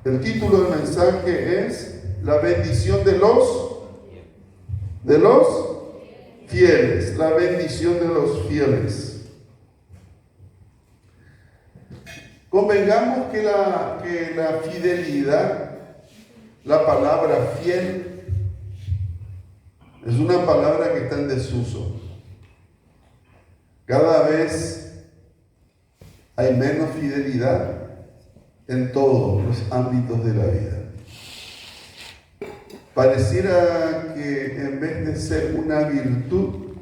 El título del mensaje es la bendición de los fieles, la bendición de los fieles. Convengamos que la fidelidad, la palabra fiel, es una palabra que está en desuso. Cada vez hay menos fidelidad en todos los ámbitos de la vida. Pareciera que en vez de ser una virtud,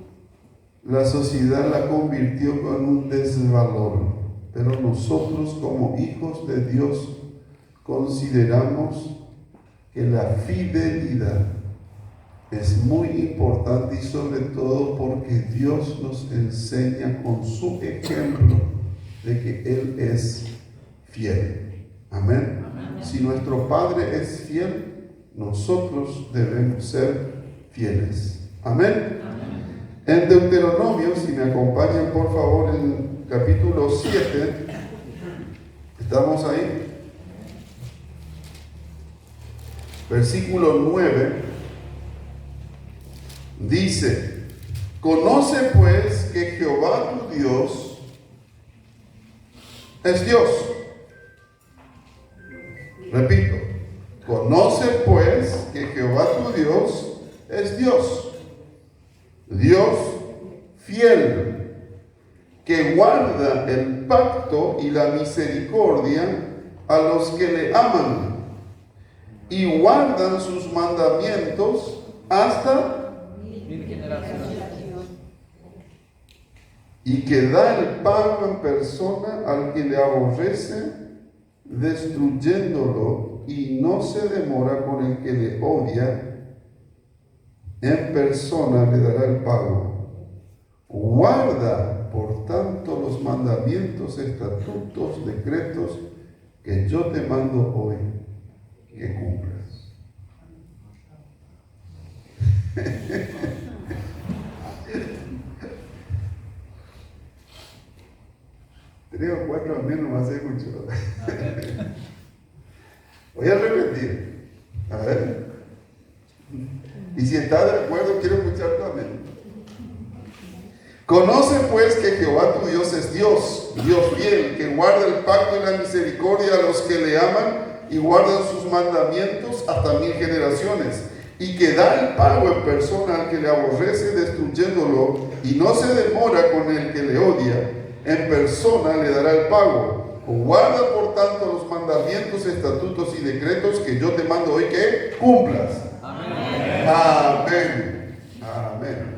la sociedad la convirtió en un desvalor. Pero nosotros como hijos de Dios consideramos que la fidelidad es muy importante y sobre todo porque Dios nos enseña con su ejemplo de que Él es fiel. Amén. Amén. Si nuestro Padre es fiel, nosotros debemos ser fieles. Amén. Amén. En Deuteronomio, si me acompañan por favor en capítulo 7, estamos ahí, versículo 9, dice: conoce pues que Jehová tu Dios es Dios. Repito, conoce pues que Jehová tu Dios es Dios, Dios fiel, que guarda el pacto y la misericordia a los que le aman y guardan sus mandamientos hasta 1000 generaciones, y que da el pago en persona al que le aborrece, destruyéndolo, y no se demora con el que le odia, en persona le dará el pago. Guarda, por tanto, los mandamientos, estatutos, decretos que yo te mando hoy, que cumplas. 3 o 4 a mí no me hace mucho. Voy a repetir. A ver. Y si está de acuerdo, quiero escuchar también. Conoce pues que Jehová tu Dios es Dios, Dios fiel, que guarda el pacto y la misericordia a los que le aman y guardan sus mandamientos hasta 1000 generaciones, y que da el pago en persona al que le aborrece, destruyéndolo, y no se demora con el que le odia, en persona le dará el pago. Guarda por tanto los mandamientos, estatutos y decretos que yo te mando hoy que cumplas. Amén. Amén. Amén.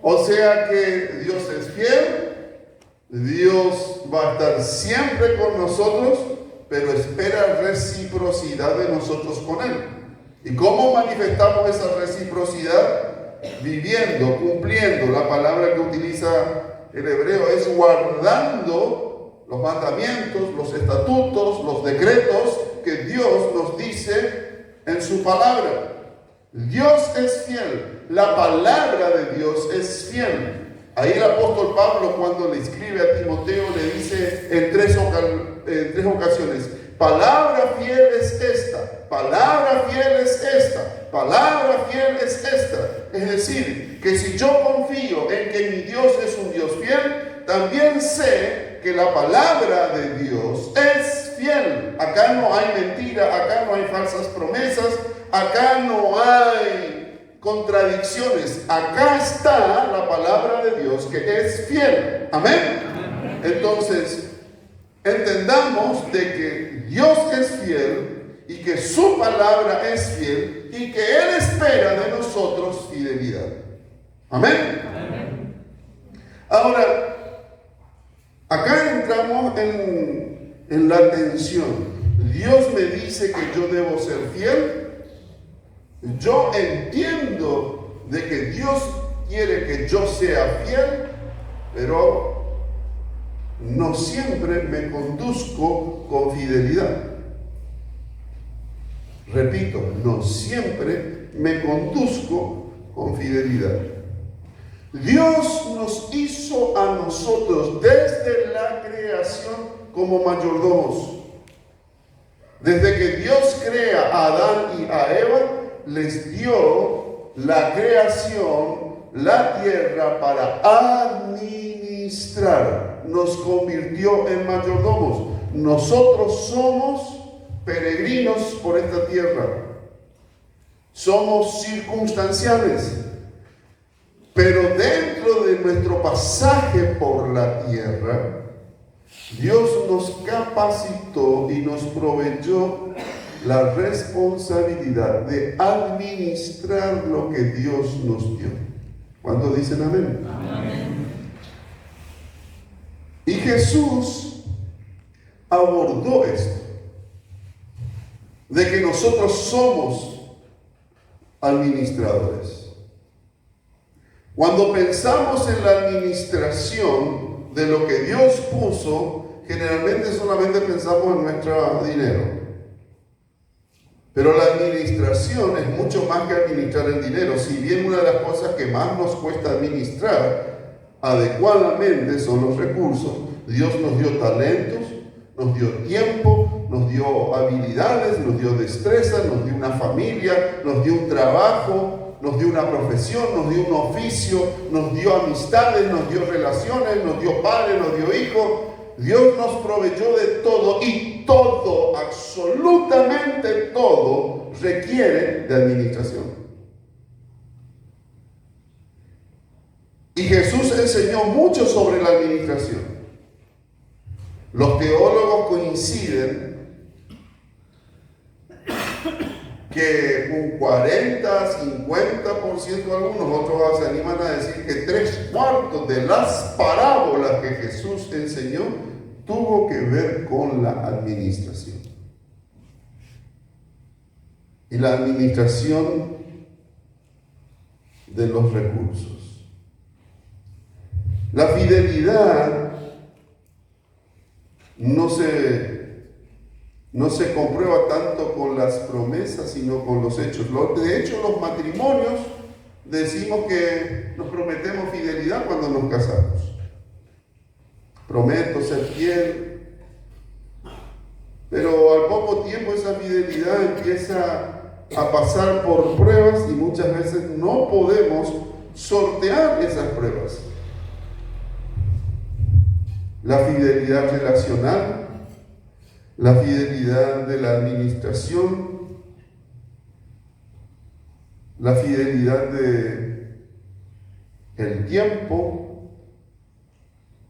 O sea que Dios es fiel, Dios va a estar siempre con nosotros, pero espera reciprocidad de nosotros con Él. ¿Y cómo manifestamos esa reciprocidad? Viviendo, cumpliendo. La palabra que utiliza el hebreo es guardando los mandamientos, los estatutos, los decretos que Dios nos dice en su palabra. Dios es fiel, la palabra de Dios es fiel. Ahí el apóstol Pablo, cuando le escribe a Timoteo, le dice en tres ocasiones: palabra fiel es esta, palabra fiel es esta, palabra fiel es esta. Es decir, que si yo confío en que mi Dios es un Dios fiel, también sé que la palabra de Dios es fiel. Acá no hay mentira, acá no hay falsas promesas, acá no hay contradicciones. Acá está la palabra de Dios que es fiel. Amén. Entonces, entendamos de que Dios es fiel y que su palabra es fiel y que Él espera de nosotros fidelidad. Amén. Ahora, acá entramos en la tensión. Dios me dice que yo debo ser fiel. Yo entiendo de que Dios quiere que yo sea fiel, pero no siempre me conduzco con fidelidad. Repito, no siempre me conduzco con fidelidad. Dios nos hizo a nosotros desde la creación como mayordomos. Desde que Dios crea a Adán y a Eva, les dio la creación, la tierra para administrar. Nos convirtió en mayordomos. Nosotros somos peregrinos por esta tierra. Somos circunstanciales. Pero dentro de nuestro pasaje por la tierra, Dios nos capacitó y nos proveyó la responsabilidad de administrar lo que Dios nos dio. ¿Cuántos dicen amén? Amén. Y Jesús abordó esto, de que nosotros somos administradores. Cuando pensamos en la administración de lo que Dios puso, generalmente solamente pensamos en nuestro dinero. Pero la administración es mucho más que administrar el dinero. Si bien una de las cosas que más nos cuesta administrar adecuadamente son los recursos, Dios nos dio talentos, nos dio tiempo, nos dio habilidades, nos dio destreza, nos dio una familia, nos dio un trabajo, nos dio una profesión, nos dio un oficio, nos dio amistades, nos dio relaciones, nos dio padre, nos dio hijo. Dios nos proveyó de todo, y todo, absolutamente todo, requiere de administración. Y Jesús enseñó mucho sobre la administración. Los teólogos coinciden que un 40, 50%, algunos otros se animan a decir que 3/4 de las parábolas que Jesús enseñó tuvo que ver con la administración. Y la administración de los recursos. La fidelidad no se comprueba tanto con las promesas, sino con los hechos. De hecho, los matrimonios decimos que nos prometemos fidelidad cuando nos casamos. Prometo ser fiel. Pero al poco tiempo esa fidelidad empieza a pasar por pruebas y muchas veces no podemos sortear esas pruebas. La fidelidad relacional, la fidelidad de la administración, la fidelidad de el tiempo,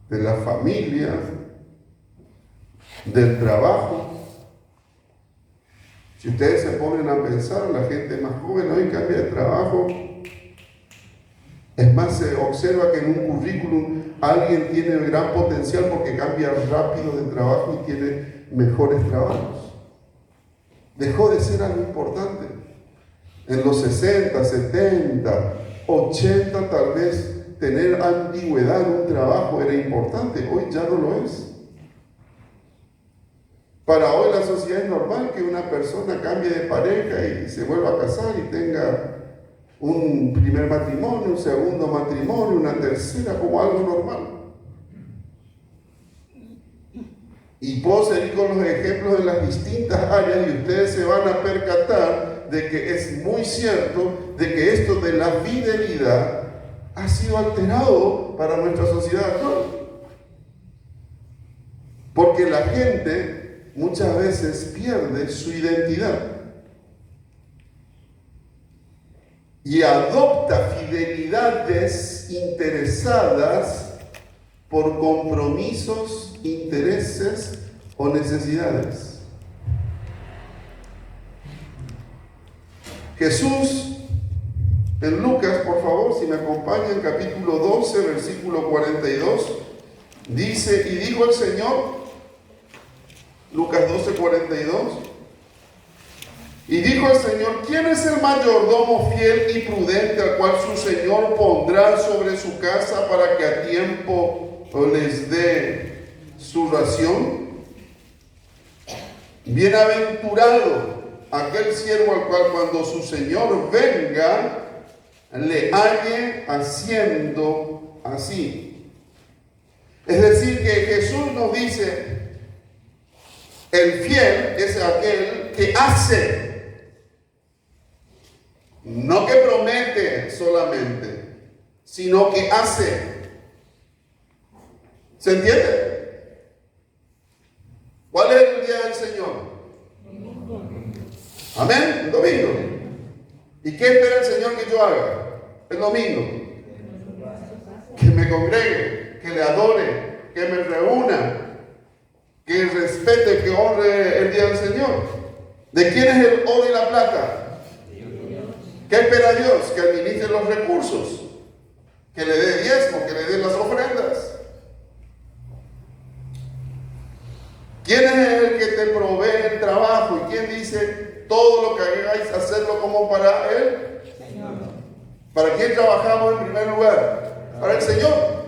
de la familia, del trabajo. Si ustedes se ponen a pensar, la gente más joven hoy cambia de trabajo. Es más, se observa que en un currículum alguien tiene gran potencial porque cambia rápido de trabajo y tiene mejores trabajos. Dejó de ser algo importante. En los 60, 70, 80 tal vez tener antigüedad en un trabajo era importante. Hoy ya no lo es. Para hoy la sociedad es normal que una persona cambie de pareja y se vuelva a casar y tenga un primer matrimonio, un segundo matrimonio, una tercera, como algo normal. Y puedo seguir con los ejemplos de las distintas áreas y ustedes se van a percatar de que es muy cierto de que esto de la fidelidad ha sido alterado para nuestra sociedad actual. Porque la gente muchas veces pierde su identidad y adopta fidelidades interesadas por compromisos, intereses o necesidades. Jesús, en Lucas, por favor, si me acompañan, capítulo 12, versículo 42, dice: y dijo el Señor, Lucas 12, 42, y dijo el Señor: ¿quién es el mayordomo fiel y prudente al cual su Señor pondrá sobre su casa para que a tiempo les dé su ración? Bienaventurado aquel siervo al cual cuando su Señor venga le halle haciendo así. Es decir, que Jesús nos dice: el fiel es aquel que hace, no que promete solamente, sino que hace. ¿Se entiende? ¿Cuál es el día del Señor? Amén, el domingo. ¿Y qué espera el Señor que yo haga el domingo? Que me congregue, que le adore, que me reúna, que respete, que honre el día del Señor. ¿De quién es el oro y la plata? ¿Qué espera Dios? Que administre los recursos, que le dé diezmo, que le dé las ofrendas. ¿Quién es el que te provee el trabajo? ¿Y quién dice todo lo que hagáis, hacerlo como para Él? Señor. ¿Para quién trabajamos en primer lugar? Para el Señor.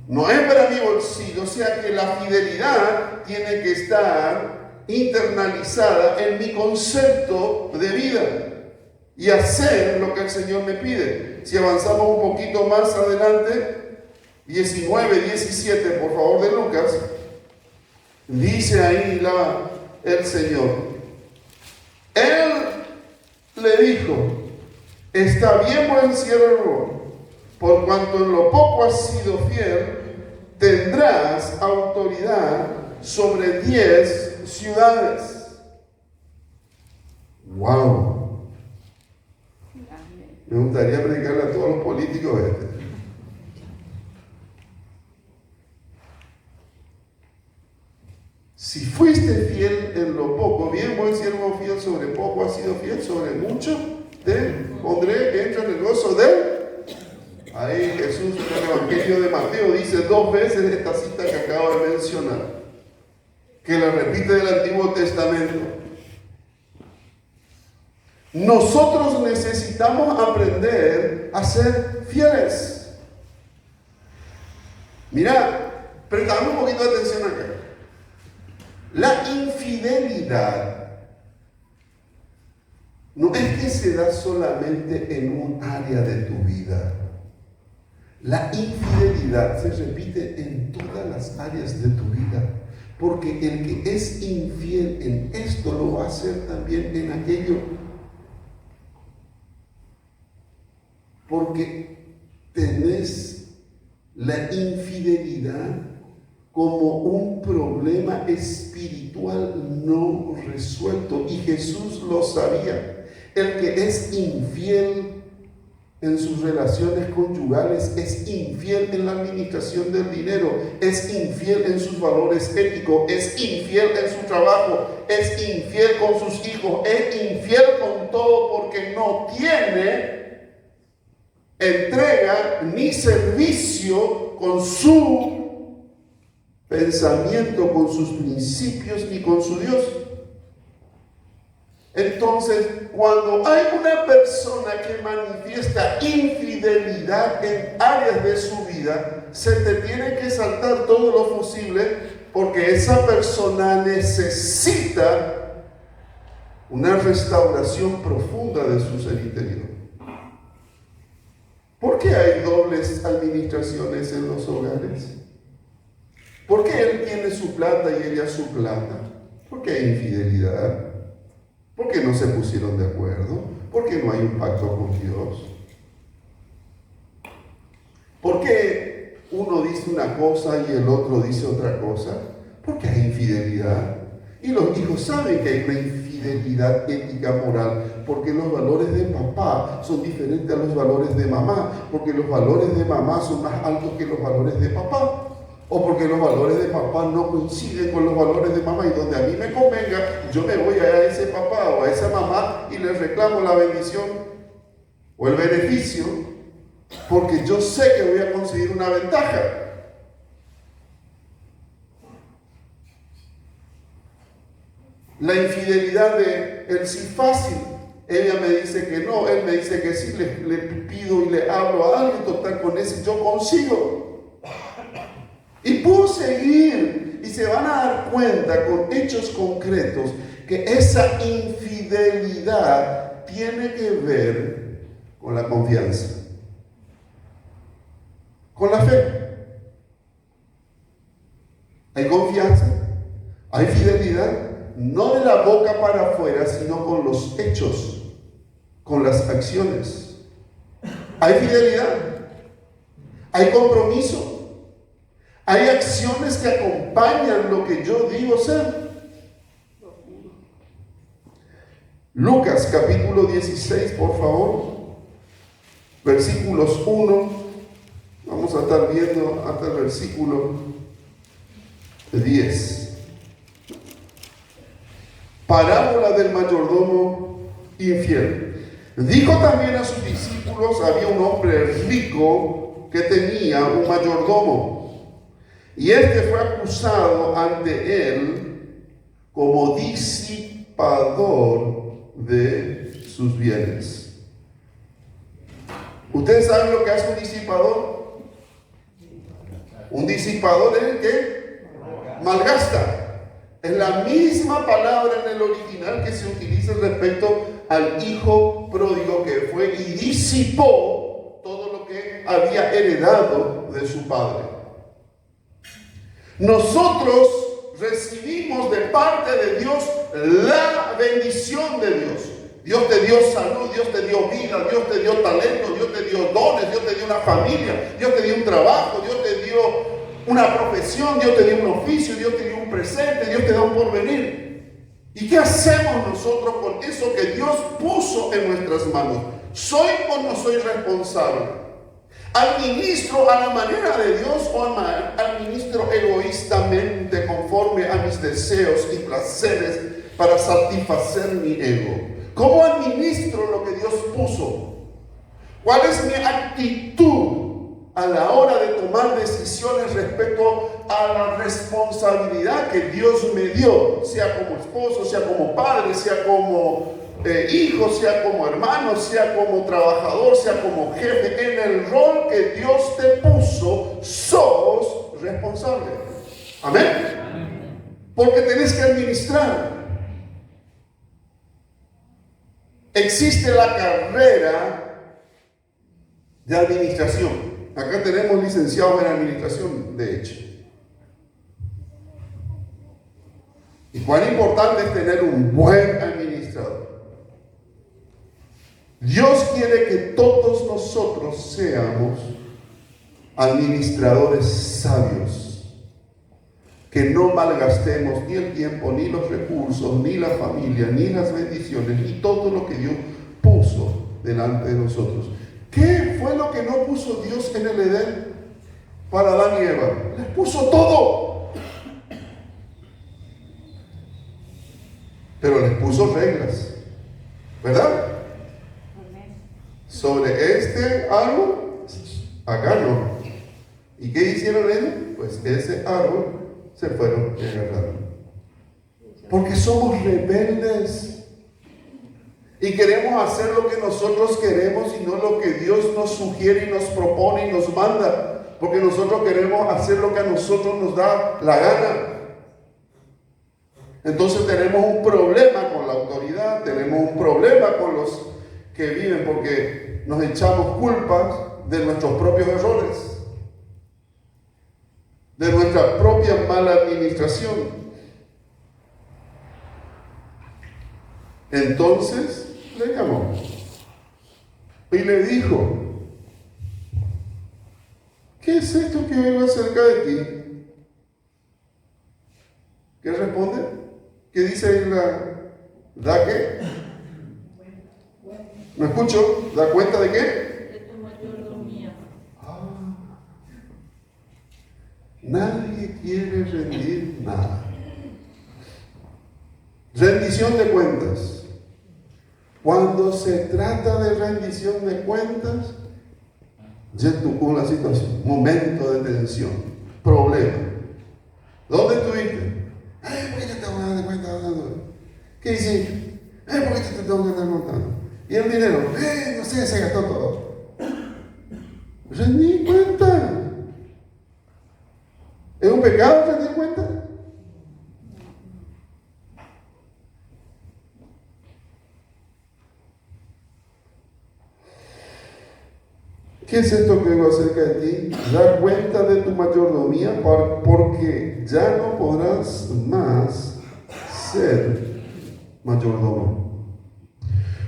No es para mi bolsillo, o sea que la fidelidad tiene que estar internalizada en mi concepto de vida y hacer lo que el Señor me pide. Si avanzamos un poquito más adelante, 19, 17, por favor, de Lucas, dice ahí el Señor. Él le dijo: está bien, buen siervo, por cuanto en lo poco has sido fiel, tendrás autoridad sobre 10 ciudades. ¡Wow! Me gustaría predicarle a todos los políticos Si fuiste fiel en lo poco, bien, buen siervo fiel, sobre poco has sido fiel, sobre mucho te pondré, entra en el gozo de él. Ahí Jesús en el Evangelio de Mateo dice 2 veces esta cita que acabo de mencionar, que la repite del Antiguo Testamento. Nosotros necesitamos aprender a ser fieles. Mira, prestamos un poquito de atención acá. La infidelidad no es que se da solamente en un área de tu vida. La infidelidad se repite en todas las áreas de tu vida. Porque el que es infiel en esto lo va a hacer también en aquello. Porque tenés la infidelidad como un problema espiritual no resuelto. Y Jesús lo sabía. El que es infiel en sus relaciones conyugales, es infiel en la administración del dinero, es infiel en sus valores éticos, es infiel en su trabajo, es infiel con sus hijos, es infiel con todo porque no tiene entrega ni servicio con su pensamiento, con sus principios ni con su Dios. Entonces, cuando hay una persona que manifiesta infidelidad en áreas de su vida, se te tiene que saltar todo lo posible porque esa persona necesita una restauración profunda de su ser interior. ¿Por qué hay dobles administraciones en los hogares? ¿Por qué él tiene su plata y ella su plata? ¿Por qué hay infidelidad? ¿Por qué no se pusieron de acuerdo? ¿Por qué no hay un pacto con Dios? ¿Por qué uno dice una cosa y el otro dice otra cosa? ¿Por qué hay infidelidad? Y los hijos saben que hay una infidelidad ética moral, porque los valores de papá son diferentes a los valores de mamá, porque los valores de mamá son más altos que los valores de papá. O porque los valores de papá no coinciden con los valores de mamá, y donde a mí me convenga, yo me voy a ese papá o a esa mamá y les reclamo la bendición o el beneficio, porque yo sé que voy a conseguir una ventaja. La infidelidad de el sí fácil. Ella me dice que no, él me dice que sí, le pido y le hablo a alguien, total, con ese yo consigo. Y puedo seguir, y se van a dar cuenta con hechos concretos que esa infidelidad tiene que ver con la confianza, con la fe. ¿Hay confianza? Hay fidelidad, no de la boca para afuera, sino con los hechos, con las acciones. Hay fidelidad, hay compromiso, hay acciones que acompañan lo que yo digo ser. Lucas capítulo 16, por favor, versículos 1, vamos a estar viendo hasta el versículo 10. Parábola del mayordomo infiel. Dijo también a sus discípulos: había un hombre rico que tenía un mayordomo, y este fue acusado ante él como disipador de sus bienes. ¿Ustedes saben lo que hace un disipador? Un disipador es el que malgasta. Es la misma palabra en el original que se utiliza respecto al hijo pródigo que fue y disipó todo lo que había heredado de su padre. Nosotros recibimos de parte de Dios la bendición de Dios. Dios te dio salud, Dios te dio vida, Dios te dio talento, Dios te dio dones, Dios te dio una familia, Dios te dio un trabajo, Dios te dio una profesión, Dios te dio un oficio, Dios te dio un presente, Dios te da un porvenir. ¿Y qué hacemos nosotros con eso que Dios puso en nuestras manos? ¿Soy o no soy responsable? ¿Administro a la manera de Dios o administro egoístamente conforme a mis deseos y placeres para satisfacer mi ego? ¿Cómo administro lo que Dios puso? ¿Cuál es mi actitud a la hora de tomar decisiones respecto a la responsabilidad que Dios me dio, sea como esposo, sea como padre, sea como hijo, sea como hermano, sea como trabajador, sea como jefe? En el rol que Dios te puso, sos responsable. Amén. Porque tenés que administrar. Existe la carrera de administración. Acá tenemos licenciados en administración, de hecho. ¿Y cuán importante es tener un buen administrador? Dios quiere que todos nosotros seamos administradores sabios, que no malgastemos ni el tiempo, ni los recursos, ni la familia, ni las bendiciones, ni todo lo que Dios puso delante de nosotros. ¿Qué fue lo que no puso Dios en el Edén para Adán y Eva? Les puso todo. Pero les puso reglas, ¿verdad? Sobre este árbol, acá no. ¿Y qué hicieron ellos? Pues ese árbol se fueron y agarraron. Porque somos rebeldes. Y queremos hacer lo que nosotros queremos y no lo que Dios nos sugiere y nos propone y nos manda. Porque nosotros queremos hacer lo que a nosotros nos da la gana. Entonces tenemos un problema con la autoridad, tenemos un problema con los que viven, porque nos echamos culpas de nuestros propios errores, de nuestra propia mala administración. Entonces le llamó y le dijo: ¿qué es esto que oigo acerca de ti? ¿Qué responde? ¿Qué dice ahí ¿Da qué? ¿No escucho? ¿Da cuenta de qué? De tu mayordomía. Nadie quiere rendir nada. Rendición de cuentas. Cuando se trata de rendición de cuentas, ya tocó una situación, momento de tensión, problema. ¿Dónde estuviste? ¿Por qué te tengo que dar de cuenta? ¿Qué hiciste? ¿Por qué te tengo que estar contando? ¿Y el dinero? No sé, se gastó todo. Rendí cuenta. ¿Es un pecado rendir cuenta? ¿Qué es esto que digo acerca de ti? Da cuenta de tu mayordomía porque ya no podrás más ser mayordomo.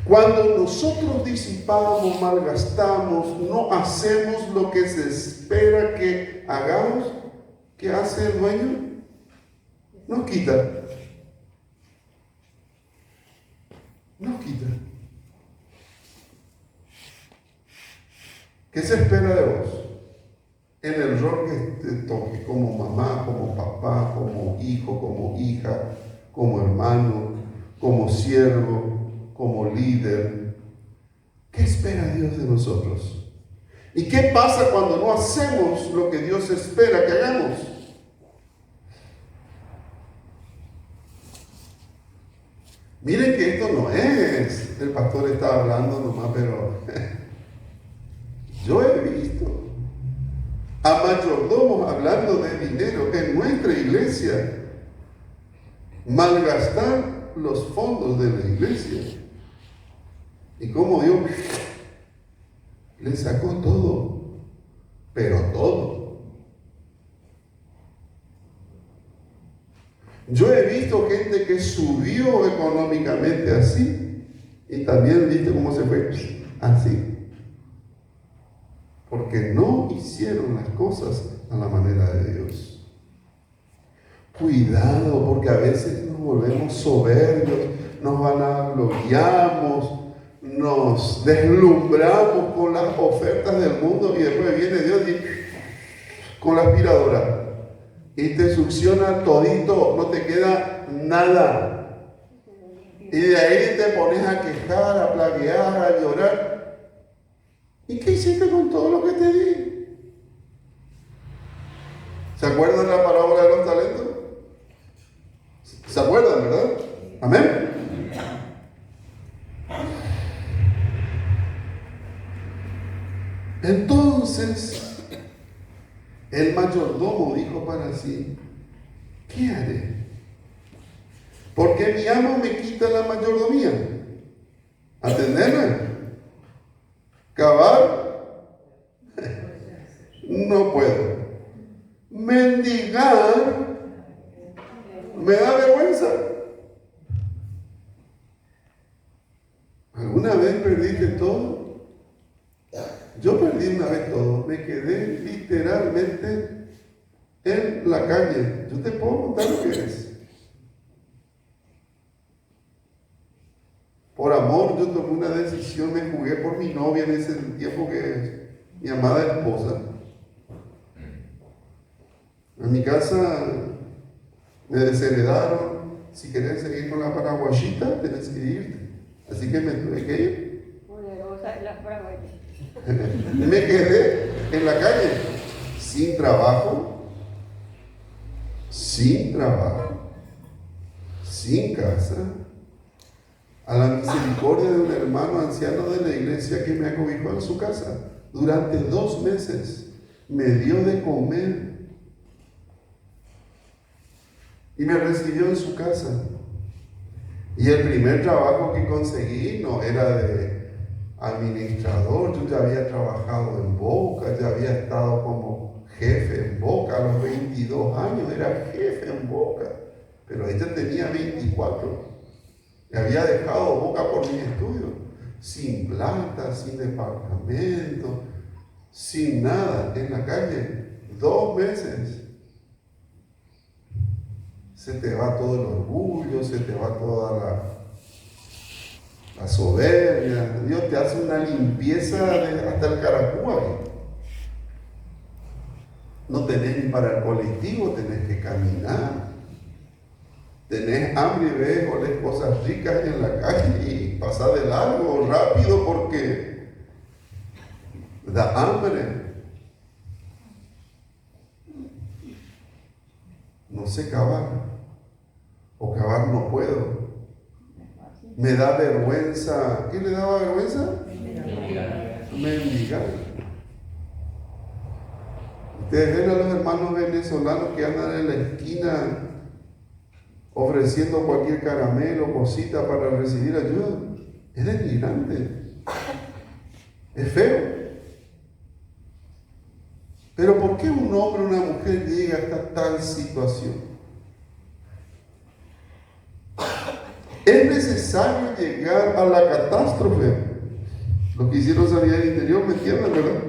Cuando nosotros disipamos, malgastamos, no hacemos lo que se espera que hagamos, ¿qué hace el dueño? Nos quita. Nos quita. ¿Qué se espera de vos? En el rol que te toque, como mamá, como papá, como hijo, como hija, como hermano, como siervo, como líder. ¿Qué espera Dios de nosotros? ¿Y qué pasa cuando no hacemos lo que Dios espera que hagamos? Miren que esto no es, el pastor está hablando nomás, pero yo he visto a mayordomos hablando de dinero en nuestra iglesia, malgastar los fondos de la iglesia. Y como Dios le sacó todo, pero todo. Yo he visto gente que subió económicamente así, y también viste cómo se fue así. Porque no hicieron las cosas a la manera de Dios. Cuidado, porque a veces nos volvemos soberbios, nos vanagloriamos, nos deslumbramos con las ofertas del mundo y después viene Dios y con la aspiradora y te succiona todito, no te queda nada. Y de ahí te pones a quejar, a plaguear, a llorar. ¿Y qué hiciste con todo lo que te di? ¿Se acuerdan la parábola de los talentos? ¿Se acuerdan, verdad? Amén. Entonces, el mayordomo dijo para sí, ¿qué haré? Porque mi amo me quita la mayordomía. ¿Atenderme? ¿Cavar? No puedo. Mendigar me da vergüenza. ¿Alguna vez perdiste todo? Yo perdí una vez todo. Me quedé literalmente en la calle. Yo te puedo contar lo que es. Por amor, yo tomé una decisión, me jugué por mi novia en ese tiempo que mi amada esposa. En mi casa me desheredaron. Si querés seguir con la paraguayita, tenés que irte. Así que me tuve que ir. Me quedé en la calle, sin trabajo, sin casa, a la misericordia de un hermano anciano de la iglesia que me acobijó en su casa. Durante 2 meses me dio de comer y me recibió en su casa. Y el primer trabajo que conseguí no era de administrador. Yo ya había trabajado en Boca, ya había estado como jefe en Boca. A los 22 años era jefe en Boca, pero ella tenía 24. Me había dejado Boca por mis estudios, sin plata, sin departamento, sin nada, en la calle. 2 meses. Se te va todo el orgullo, se te va toda la soberbia. Dios te hace una limpieza hasta el caracú ahí. No tenés ni para el colectivo, tenés que caminar. Tenés hambre y ves, olés cosas ricas en la calle y pasás de largo rápido porque da hambre. No sé cavar, o cavar no puedo. Me da vergüenza. ¿Qué le daba vergüenza? Mendigar. Ustedes ven a los hermanos venezolanos que andan en la esquina ofreciendo cualquier caramelo, cosita para recibir ayuda. Es denigrante. Es feo. Pero ¿por qué un hombre o una mujer llega hasta tal situación? Es necesario llegar a la catástrofe. Los que hicieron sanidad del interior me entienden, ¿verdad?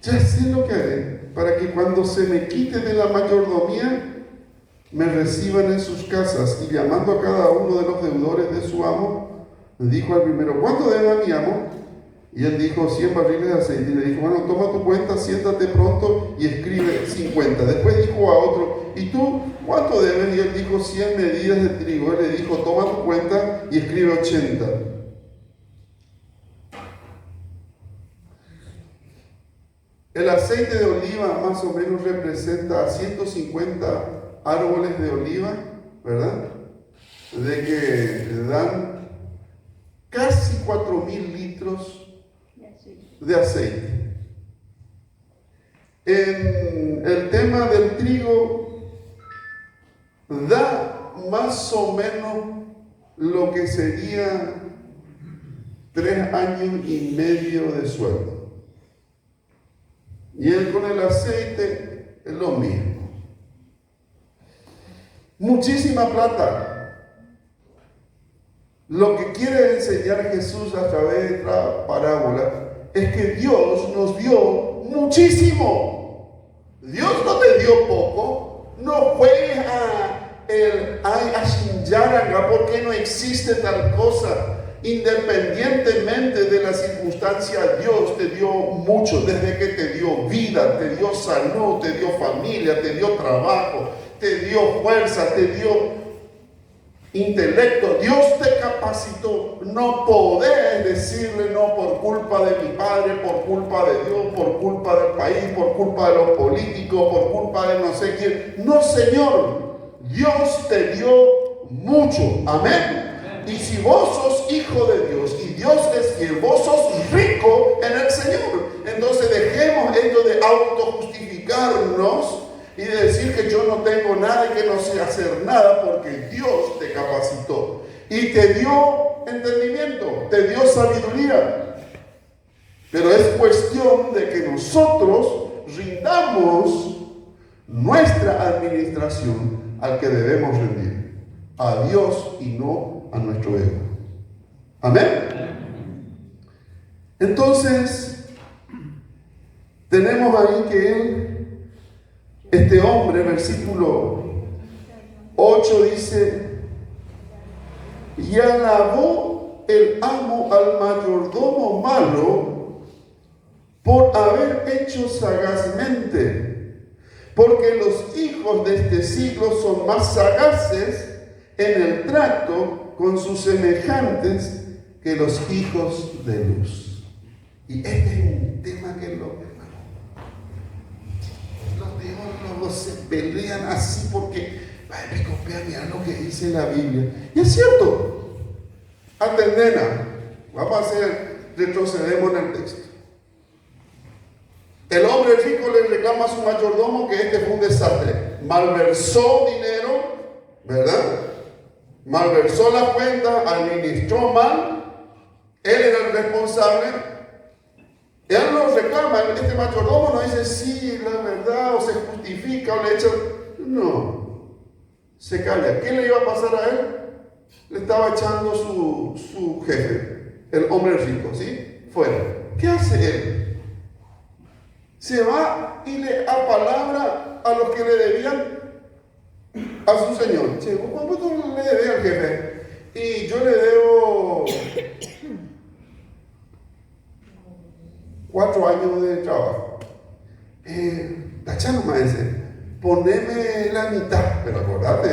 Ya sé lo que haré para que cuando se me quite de la mayordomía me reciban en sus casas. Y llamando a cada uno de los deudores de su amo, dijo al primero: ¿cuánto debe a mi amo? Y él dijo: 100 barriles de aceite. Y le dijo: bueno, toma tu cuenta, siéntate pronto y escribe 50. Después dijo a otro: ¿y tú cuánto debes? Y él dijo: 100 medidas de trigo. Él le dijo: toma tu cuenta y escribe 80. El aceite de oliva más o menos representa 150 árboles de oliva, ¿verdad? De que dan casi 4.000 litros de aceite. En el tema del trigo, da más o menos lo que sería 3 años y medio de sueldo. Y él con el aceite es lo mismo. Muchísima plata. Lo que quiere enseñar Jesús a través de esta parábola es que Dios nos dio muchísimo. Dios no te dio poco. No juegues a Shinjaranga porque no existe tal cosa. Independientemente de la circunstancia, Dios te dio mucho, desde que te dio vida, te dio salud, te dio familia, te dio trabajo, te dio fuerza, te dio intelecto. Dios te capacitó. No podés decirle no por culpa de mi padre, por culpa de Dios, por culpa del país, por culpa de los políticos, por culpa de no sé quién. No, Señor, Dios te dio mucho. Amén. Y si vos sos hijo de Dios y Dios es fiel, vos sos rico en el Señor. Entonces dejemos esto de autojustificarnos y de decir que yo no tengo nada y que no sé hacer nada, porque Dios te capacitó y te dio entendimiento, te dio sabiduría. Pero es cuestión de que nosotros rindamos nuestra administración al que debemos rendir, a Dios y no a nuestro ego. Amén. Entonces, tenemos ahí que este hombre, versículo 8 dice: y alabó el amo al mayordomo malo por haber hecho sagazmente, porque los hijos de este siglo son más sagaces en el trato con sus semejantes que los hijos de luz. Y este es un tema que los teólogos se pelean así porque me copian, mira lo que dice la Biblia. Y es cierto. Atendena. Vamos a retrocedemos en el texto. El hombre rico le reclama a su mayordomo que este fue un desastre. Malversó dinero, ¿verdad? Malversó la cuenta, administró mal, él era el responsable. Él lo reclama, este mayordomo no dice sí, la verdad, o se justifica, o le echa. No, se calla. ¿Qué le iba a pasar a él? Le estaba echando su jefe, el hombre rico, ¿sí? Fuera. ¿Qué hace él? Se va y le apalabra a los que le debían a su señor. Che, ¿cuánto le debes al jefe? Y yo le debo 4 años de trabajo. Tachá nomás ese. Poneme la mitad. Pero acordate,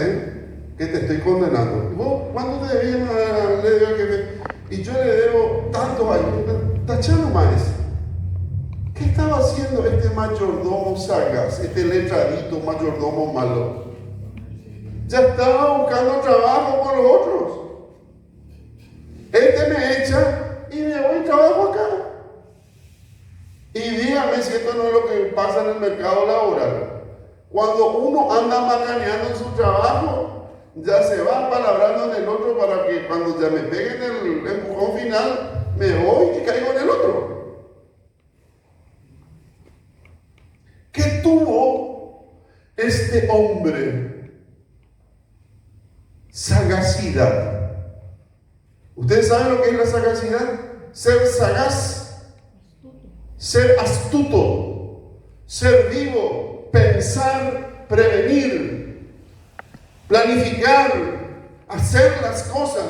que te estoy condenando. ¿Y vos cuánto te debías le debes al jefe? Y yo le debo tantos años. Tachá nomás ese. ¿Qué estaba haciendo este mayordomo sagaz, este letradito mayordomo malo? Ya estaba buscando trabajo con los otros. Este me echa y me voy y trabajo acá. Y dígame si esto no es lo que pasa en el mercado laboral. Cuando uno anda macaneando en su trabajo, ya se va palabrando en el otro para que cuando ya me peguen el empujón final, me voy y caigo en el otro. ¿Qué tuvo este hombre? Sagacidad. ¿Ustedes saben lo que es la sagacidad? Ser sagaz, ser astuto, ser vivo, pensar, prevenir, planificar, hacer las cosas.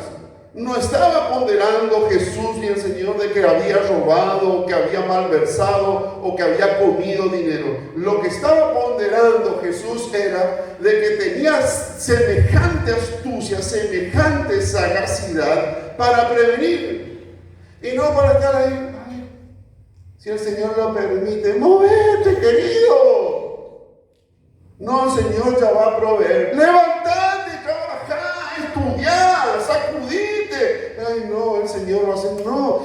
No estaba ponderando Jesús ni el Señor de que había robado, que había malversado o que había comido dinero. Lo que estaba ponderando Jesús era de que tenía semejante astucia, semejante sagacidad para prevenir. Y no para estar ahí, ay, si el Señor lo permite, movete, querido. No, el Señor ya va a proveer. Levantate, trabajá, estudiá, sacudite. Ay, no, el Señor va a hacer. No,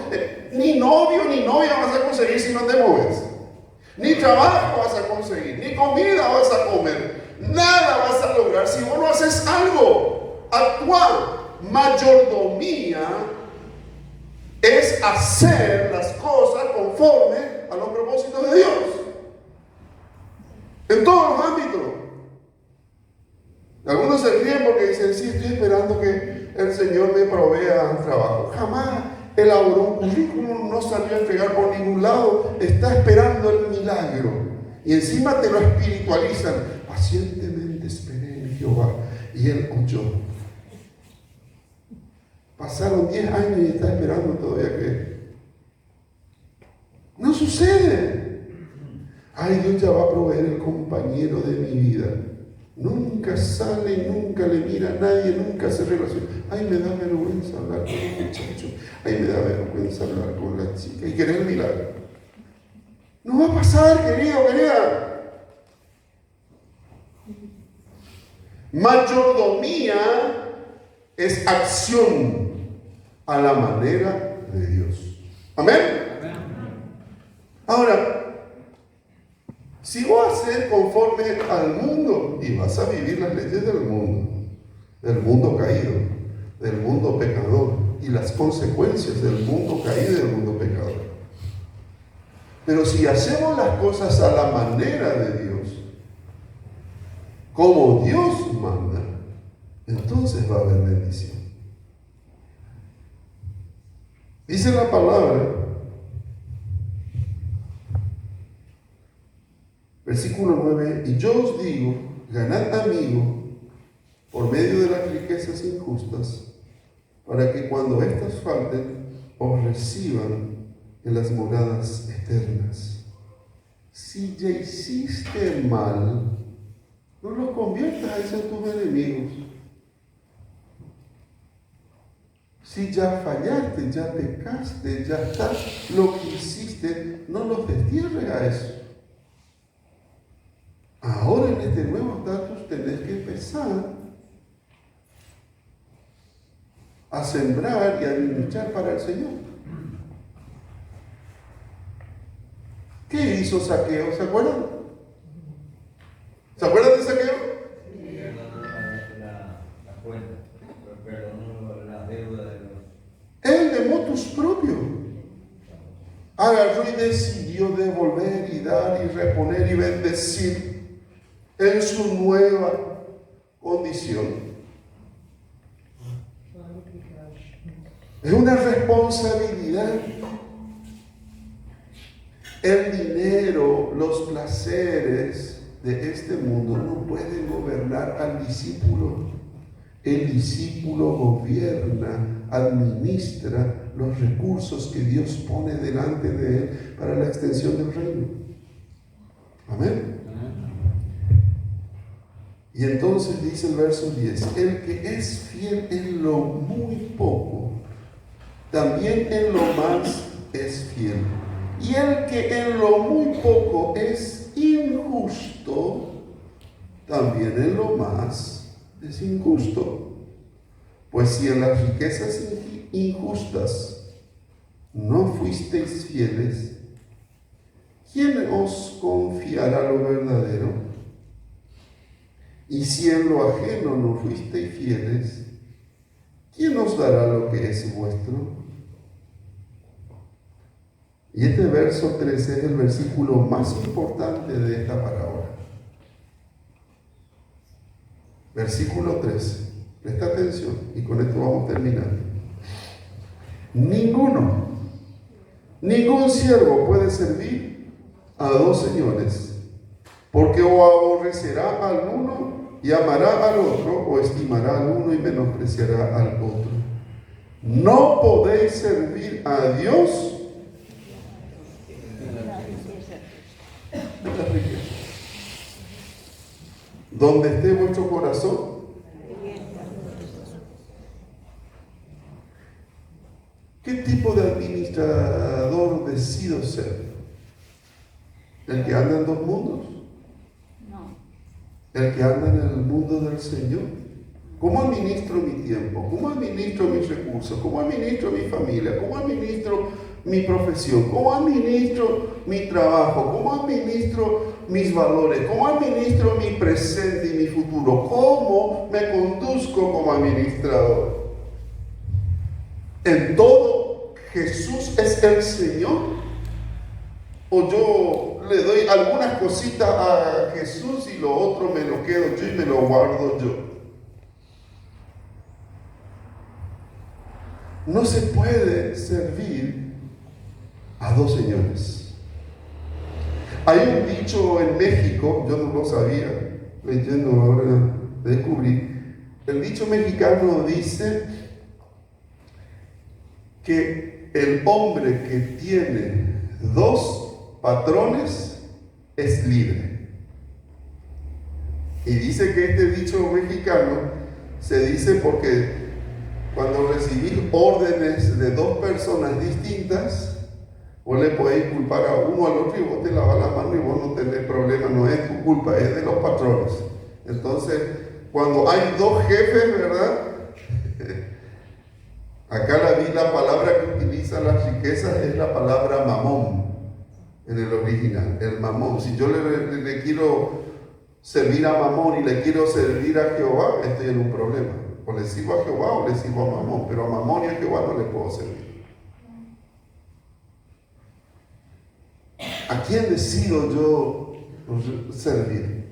ni novio ni novia vas a conseguir si no te mueves. Ni trabajo vas a conseguir, ni comida vas a comer. Nada vas a lograr si vos no haces algo. Actuar. Mayordomía es hacer las cosas conforme a los propósitos de Dios. En todos los ámbitos. Algunos se ríen porque dicen, sí, estoy esperando que el Señor me provea trabajo. Jamás elaboró un currículum, no salió a entregar por ningún lado, está esperando el milagro. Y encima te lo espiritualizan. Pacientemente esperé en Jehová y Él oyó. Pasaron 10 años y está esperando todavía que... No sucede. Ay, Dios ya va a proveer el compañero de mi vida. Nunca sale, nunca le mira a nadie, nunca se relaciona. Ay, me da vergüenza hablar con el muchacho. Ay, me da vergüenza hablar con la chica. Y querer el milagro. No va a pasar, querido, querida. Mayordomía es acción a la manera de Dios. Amén. Ahora, si vas a ser conforme al mundo y vas a vivir las leyes del mundo caído, del mundo pecador y las consecuencias del mundo caído y del mundo pecador. Pero si hacemos las cosas a la manera de Dios, como Dios manda, entonces va a haber bendición. Dice la palabra, versículo 9, y yo os digo, ganad amigo por medio de las riquezas injustas, para que cuando éstas falten, os reciban en las moradas eternas. Si ya hiciste mal, no los conviertas en tus enemigos. Si ya fallaste, ya pecaste, ya está lo que hiciste, no los destierres a eso. Ahora en este nuevo estatus tenés que empezar a sembrar y a luchar para el Señor. ¿Qué hizo Zaqueo? ¿Se acuerdan? ¿Se acuerdan de Zaqueo? Sí, la cuenta, perdonó la deuda de los... Él de motus propio agarró y decidió devolver y dar y reponer y bendecir en su nueva condición. Es una responsabilidad. El dinero, los placeres de este mundo no pueden gobernar al discípulo. El discípulo gobierna, administra los recursos que Dios pone delante de él para la extensión del reino. Amén. Y entonces dice el verso 10, el que es fiel en lo muy poco, también en lo más es fiel. Y el que en lo muy poco es injusto, también en lo más es injusto. Pues si en las riquezas injustas no fuisteis fieles, ¿quién os confiará lo verdadero? Y si en lo ajeno no fuisteis fieles, ¿quién os dará lo que es vuestro? Y este verso 13 es el versículo más importante de esta parábola. Versículo 13. Presta atención y con esto vamos terminando. Ningún siervo puede servir a dos señores, porque o aborrecerá al uno y amará al otro, o estimará al uno y menospreciará al otro. No podéis servir a Dios y las riquezas. Donde esté vuestro corazón, ¿qué tipo de administrador decido ser? ¿El que anda en dos mundos? No. ¿El que anda en el mundo del Señor? ¿Cómo administro mi tiempo? ¿Cómo administro mis recursos? ¿Cómo administro mi familia? ¿Cómo administro mi profesión? ¿Cómo administro mi trabajo? ¿Cómo administro mis valores? ¿Cómo administro mi presente y mi futuro? ¿Cómo me conduzco como administrador? ¿En todo Jesús es el Señor? ¿O yo le doy algunas cositas a Jesús y lo otro me lo quedo yo y me lo guardo yo? No se puede servir a dos señores. Hay un dicho en México, yo no lo sabía, leyendo ahora descubrí. El dicho mexicano dice que el hombre que tiene dos patrones es libre. Y dice que este dicho mexicano se dice porque cuando recibís órdenes de dos personas distintas, vos le podéis culpar a uno al otro y vos te lavas la mano y vos no tenés problema, no es tu culpa, es de los patrones. Entonces, cuando hay dos jefes, ¿verdad? Acá la palabra que utiliza las riquezas es la palabra mamón en el original, el mamón. Si yo le quiero servir a mamón y le quiero servir a Jehová, estoy en un problema. O le sirvo a Jehová o le sirvo a mamón, pero a mamón y a Jehová no le puedo servir. ¿A quién decido yo servir?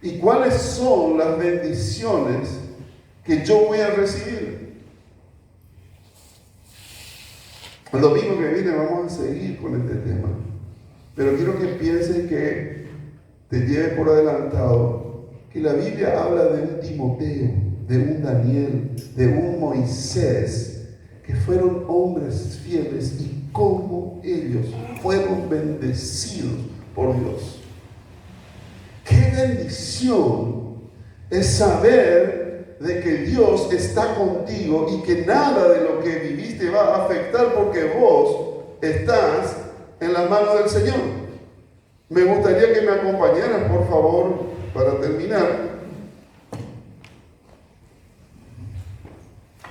¿Y cuáles son las bendiciones que yo voy a recibir? El domingo que viene vamos a seguir con este tema, pero quiero que pienses que te lleve por adelantado que la Biblia habla de un Timoteo, de un Daniel, de un Moisés, que fueron hombres fieles y cómo ellos fueron bendecidos por Dios. ¡Qué bendición es saber de que Dios está contigo y que nada de lo que viviste va a afectar porque vos estás en las manos del Señor! Me gustaría que me acompañaran, por favor, para terminar.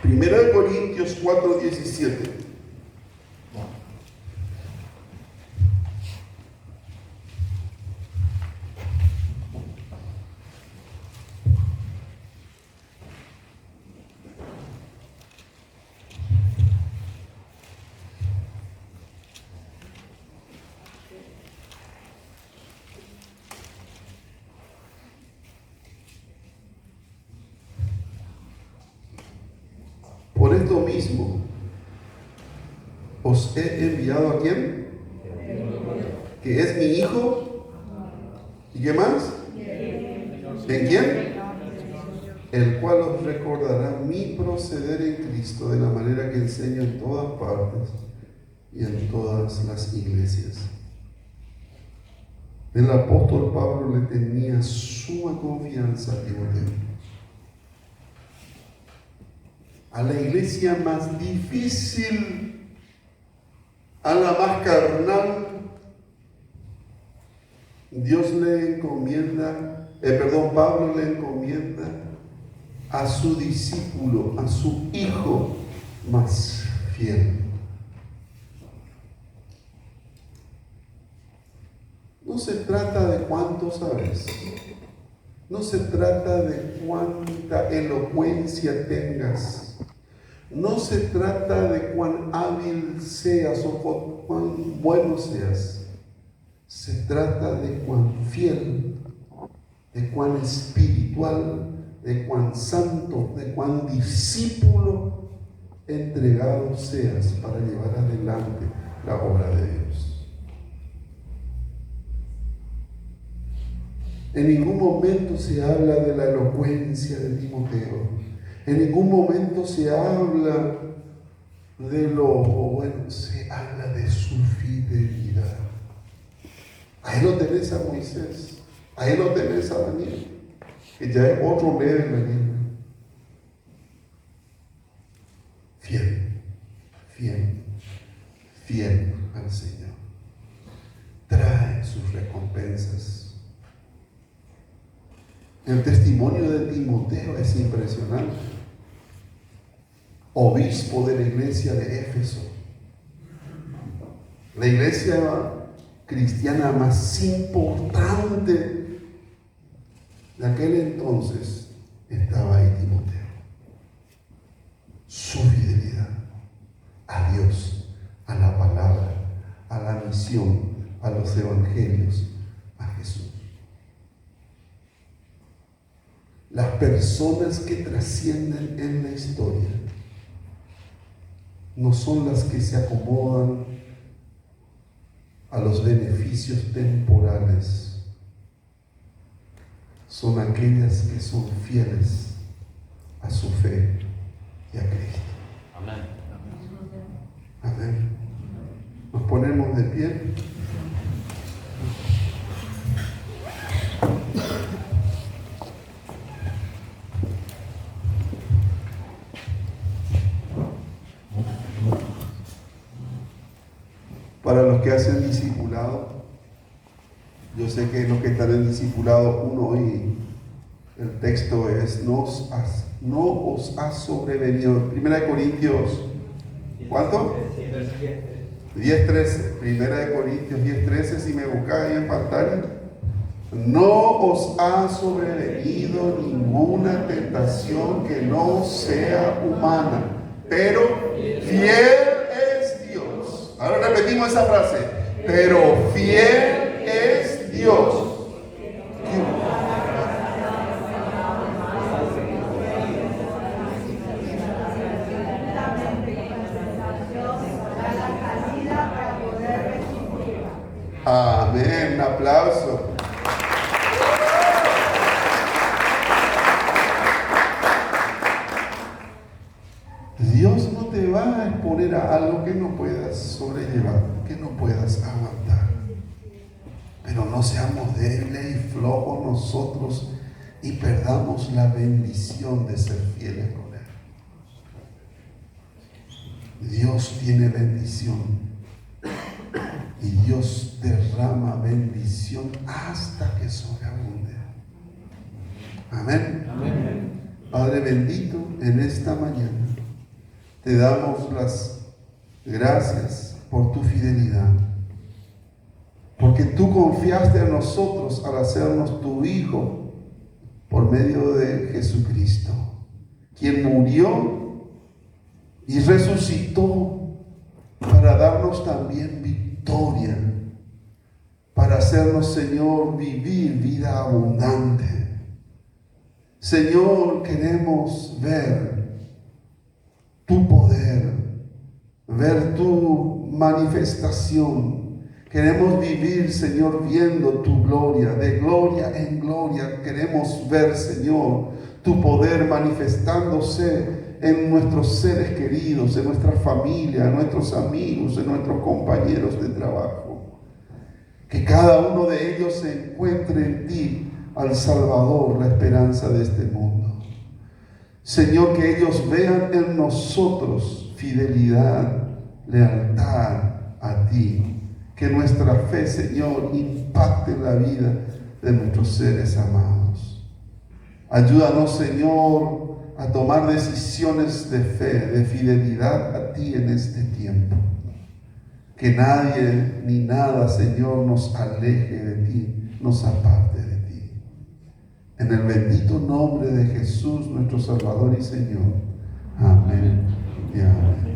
1 Corintios 4:17. Por esto mismo, os he enviado ¿a quién? Que es mi Hijo. ¿Y qué más? ¿En quién? El cual os recordará mi proceder en Cristo de la manera que enseño en todas partes y en todas las iglesias. El apóstol Pablo le tenía suma confianza a Timoteo. A la iglesia más difícil, a la más carnal, Pablo le encomienda a su discípulo, a su hijo más fiel. No se trata de cuánto sabes, no se trata de cuánta elocuencia tengas, no se trata de cuán hábil seas o cuán bueno seas. Se trata de cuán fiel, de cuán espiritual, de cuán santo, de cuán discípulo entregado seas para llevar adelante la obra de Dios. En ningún momento se habla de la elocuencia de Timoteo. En ningún momento se habla de se habla de su fidelidad. Ahí lo tenés a Moisés, ahí lo tenés a Daniel, que ya es otro medio de Daniel. Fiel, fiel, fiel al Señor. Trae sus recompensas. El testimonio de Timoteo es impresionante. Obispo de la iglesia de Éfeso, la iglesia cristiana más importante de aquel entonces, estaba ahí Timoteo. Su fidelidad a Dios, a la palabra, a la misión, a los evangelios, a Jesús. Las personas que trascienden en la historia no son las que se acomodan a los beneficios temporales, son aquellas que son fieles a su fe y a Cristo. Amén. Amén. Nos ponemos de pie. Para los que hacen discipulado, yo sé que los que están en discipulado, uno hoy, el texto es, no os ha sobrevenido. 1 Corintios, ¿cuánto? 10:13. 1 Corintios 10:13, si me buscáis ahí en pantalla. No os ha sobrevenido ninguna tentación que no sea humana, pero fiel es Dios. Ahora repetimos esa frase. Pero fiel es Dios. Amén, un aplauso. Dios no te va a exponer a algo que no puedas sobrellevar, que no puedas aguantar. Pero no seamos débiles y flojos nosotros y perdamos la bendición de ser fieles con Él. Dios tiene bendición. Y Dios derrama bendición hasta que sobreabunde. Amén. Amén. Padre bendito, en esta mañana te damos las gracias por tu fidelidad. Porque tú confiaste en nosotros al hacernos tu Hijo por medio de Jesucristo, quien murió y resucitó para darnos también victoria, para hacernos, Señor, vivir vida abundante. Señor, queremos ver tu poder, ver tu manifestación. Queremos vivir, Señor, viendo tu gloria, de gloria en gloria. Queremos ver, Señor, tu poder manifestándose en nuestros seres queridos, en nuestra familia, en nuestros amigos, en nuestros compañeros de trabajo. Que cada uno de ellos se encuentre en ti, al Salvador, la esperanza de este mundo. Señor, que ellos vean en nosotros fidelidad, lealtad a ti. Que nuestra fe, Señor, impacte la vida de nuestros seres amados. Ayúdanos, Señor, a tomar decisiones de fe, de fidelidad a ti en este tiempo. Que nadie ni nada, Señor, nos aleje de ti, nos aparte de ti. En el bendito nombre de Jesús, nuestro Salvador y Señor. Amén y amén.